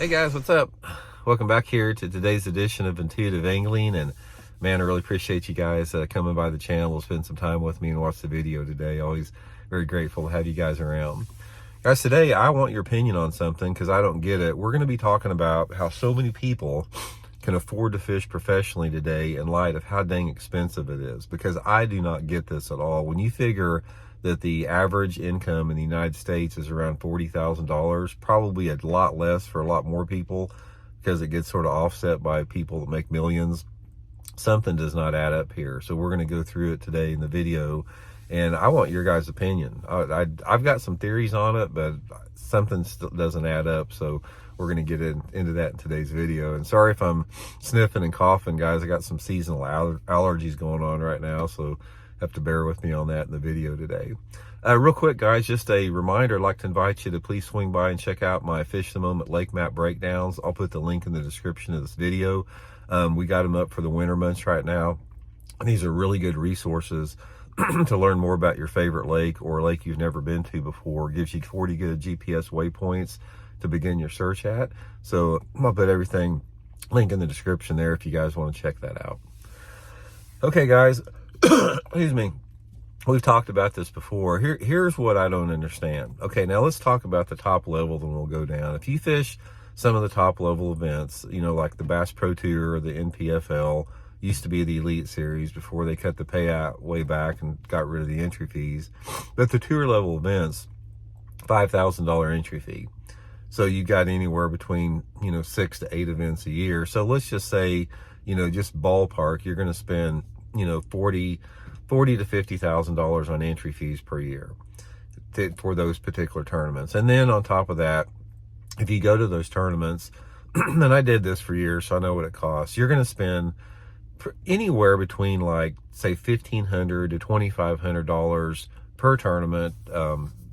Hey guys, what's up? Welcome back here to today's edition of Intuitive Angling. And man, I really appreciate you guys coming by the channel, spend some time with me and watch the video today. Always very grateful to have you guys around. Guys, today I want your opinion on something because I don't get it. We're going to be talking about how so many people can afford to fish professionally today in light of how dang expensive it is, because I do not get this at all. When you figure that the average income in the United States is around $40,000, probably a lot less for a lot more people because it gets sort of offset by people that make millions. Something does not add up here. So we're going to go through it today in the video, and I want your guys' opinion. I've got some theories on it, but something still doesn't add up. So we're going to get into that in today's video. And sorry if I'm sniffing and coughing, guys. I got some seasonal allergies going on right now, so have to bear with me on that in the video today. Real quick, guys, just a reminder, I'd like to invite you to please swing by and check out my Fish the Moment lake map breakdowns. I'll put the link in the description of this video. We got them up for the winter months right now. And these are really good resources to learn more about your favorite lake or a lake you've never been to before. It gives you 40 good GPS waypoints to begin your search at. So I'll put everything, link in the description there if you guys want to check that out. Okay, guys. Excuse me. We've talked about this before. Here's what I don't understand. Okay, now let's talk about the top level, then we'll go down. If you fish some of the top level events, you know, like the Bass Pro Tour or the NPFL, used to be the Elite Series before they cut the payout way back and got rid of the entry fees. But the tour level events, $5,000 entry fee. So you got anywhere between, 6 to 8 events a year. So let's just say, just ballpark, you're going to spend, $40,000 to $50,000 on entry fees per year for those particular tournaments. And then on top of that, if you go to those tournaments, and I did this for years, so I know what it costs, you're going to spend anywhere between, like, say, $1,500 to $2,500 per tournament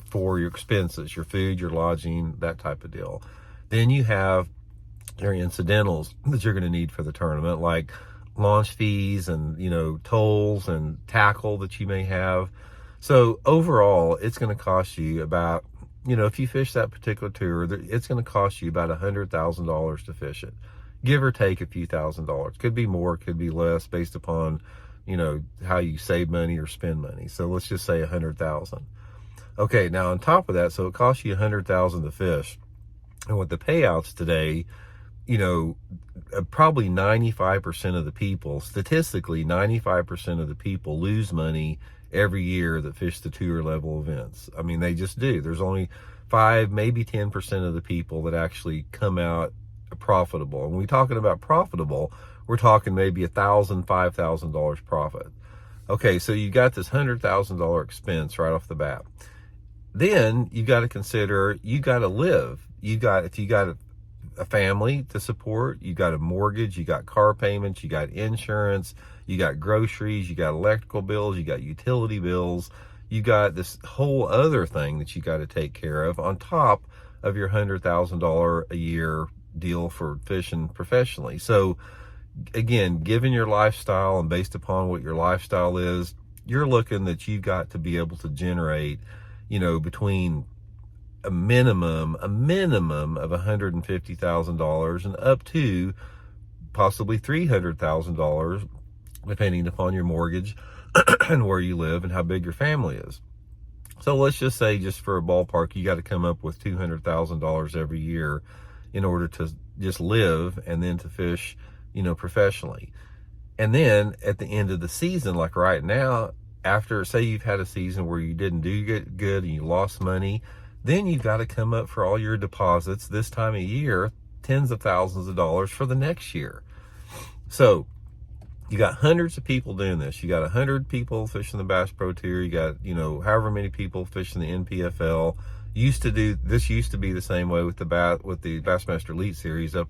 for your expenses, your food, your lodging, that type of deal. Then you have your incidentals that you're going to need for the tournament, like launch fees and, tolls and tackle that you may have. So overall, it's going to cost you about, if you fish that particular tour, it's going to cost you about $100,000 to fish it, give or take a few $1,000s. Could be more, could be less, based upon, how you save money or spend money. So let's just say $100,000. Okay, now on top of that, so it costs you $100,000 to fish. And with the payouts today, probably 95% of the people, statistically, 95% of the people lose money every year that fish the tour level events. I mean, they just do. There's only 5, maybe 10% of the people that actually come out profitable. And when we're talking about profitable, we're talking maybe $1,000, $5,000 profit. Okay, so you got this $100,000 expense right off the bat. Then you got to consider, you got to live. If you got a family to support, you got a mortgage, you got car payments, you got insurance, you got groceries, you got electrical bills, you got utility bills, you got this whole other thing that you got to take care of on top of your $100,000 a year deal for fishing professionally. So again, given your lifestyle and based upon what your lifestyle is, you're looking that you've got to be able to generate, between a minimum of $150,000 and up to possibly $300,000, depending upon your mortgage and where you live and how big your family is. So let's just say, just for a ballpark, you got to come up with $200,000 every year in order to just live and then to fish, professionally. And then at the end of the season, like right now, after, say you've had a season where you didn't do good and you lost money, then you've got to come up for all your deposits this time of year, tens of thousands of dollars for the next year. So you got hundreds of people doing this. You got 100 people fishing the Bass Pro Tour. You got, however many people fishing the NPFL. Used to be the same way with the Bassmaster Elite Series up,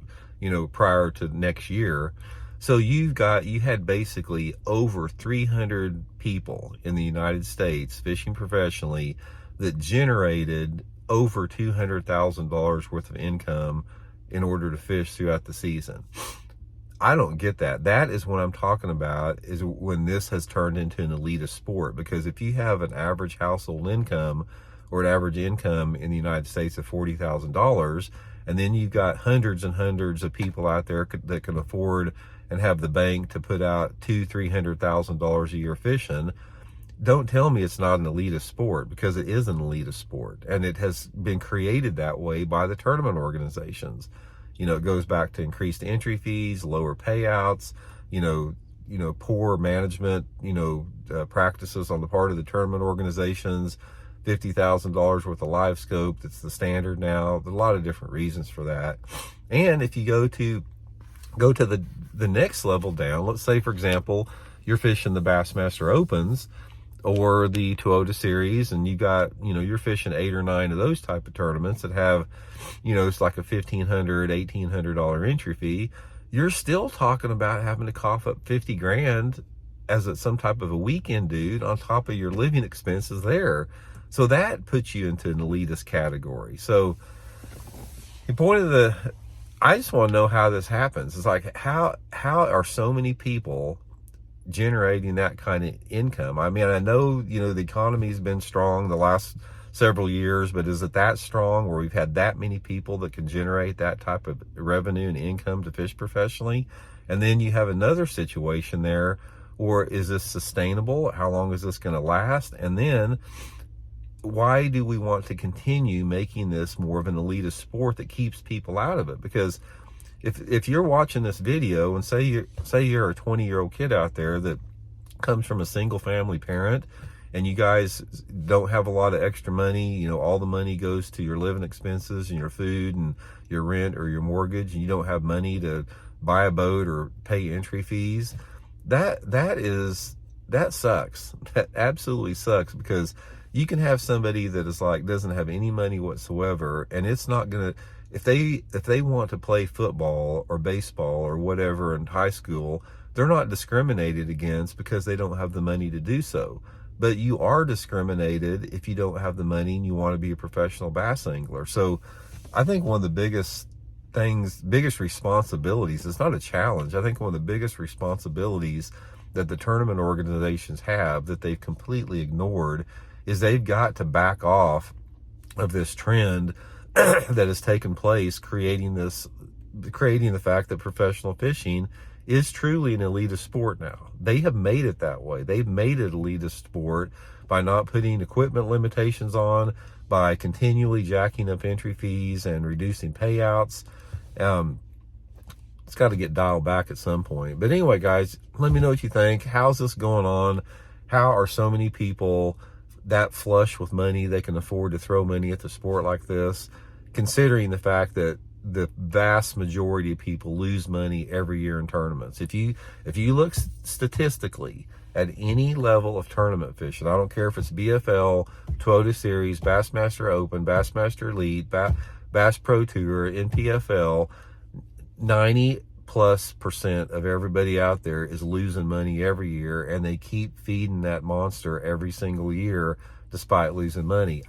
prior to next year. So you had basically over 300 people in the United States fishing professionally that generated over $200,000 worth of income in order to fish throughout the season. I don't get that. That is what I'm talking about, is when this has turned into an elitist sport. Because if you have an average household income or an average income in the United States of $40,000, And then you've got hundreds and hundreds of people out there that can afford and have the bank to put out $200,000-300,000 a year fishing. Don't tell me it's not an elitist sport, because it is an elitist sport, and it has been created that way by the tournament organizations. It goes back to increased entry fees, lower payouts, poor management, practices on the part of the tournament organizations, $50,000 worth of live scope. That's the standard now. There's a lot of different reasons for that. And if you go to the next level down, let's say, for example, you're fishing the Bassmaster Opens or the Toyota Series, and you got, you're fishing 8 or 9 of those type of tournaments that have, it's like a $1,500, $1,800 entry fee. You're still talking about having to cough up 50 grand as some type of a weekend dude on top of your living expenses there. So that puts you into an elitist category. So the point of I just want to know how this happens. It's like, how are so many people generating that kind of income? I mean, I know, the economy's been strong the last several years, but is it that strong where we've had that many people that can generate that type of revenue and income to fish professionally? And then you have another situation there, or is this sustainable? How long is this going to last? And then why do we want to continue making this more of an elitist sport that keeps people out of it? Because if you're watching this video, and say you're a 20-year-old kid out there that comes from a single family parent, and you guys don't have a lot of extra money, all the money goes to your living expenses and your food and your rent or your mortgage, and you don't have money to buy a boat or pay entry fees, that sucks. That absolutely sucks, because you can have somebody that is like, doesn't have any money whatsoever, and it's not gonna, if they want to play football or baseball or whatever in high school, they're not discriminated against because they don't have the money to do so. But you are discriminated if you don't have the money and you want to be a professional bass angler. So I think one of the biggest responsibilities, it's not a challenge, I think one of the biggest responsibilities that the tournament organizations have that they've completely ignored is they've got to back off of this trend that has taken place, creating the fact that professional fishing is truly an elitist sport now. They have made it that way. They've made it elitist sport by not putting equipment limitations on, by continually jacking up entry fees and reducing payouts. It's got to get dialed back at some point. But anyway, guys, let me know what you think. How's this going on? How are so many people that flush with money they can afford to throw money at the sport like this, considering the fact that the vast majority of people lose money every year in tournaments? If you look statistically at any level of tournament fishing, I don't care if it's BFL, Toyota Series, Bassmaster Open, Bassmaster Elite, Bass Pro Tour, NPFL, 90+% of everybody out there is losing money every year, and they keep feeding that monster every single year despite losing money.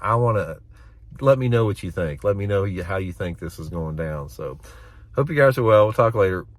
Let me know what you think. Let me know how you think this is going down. So hope you guys are well. We'll talk later.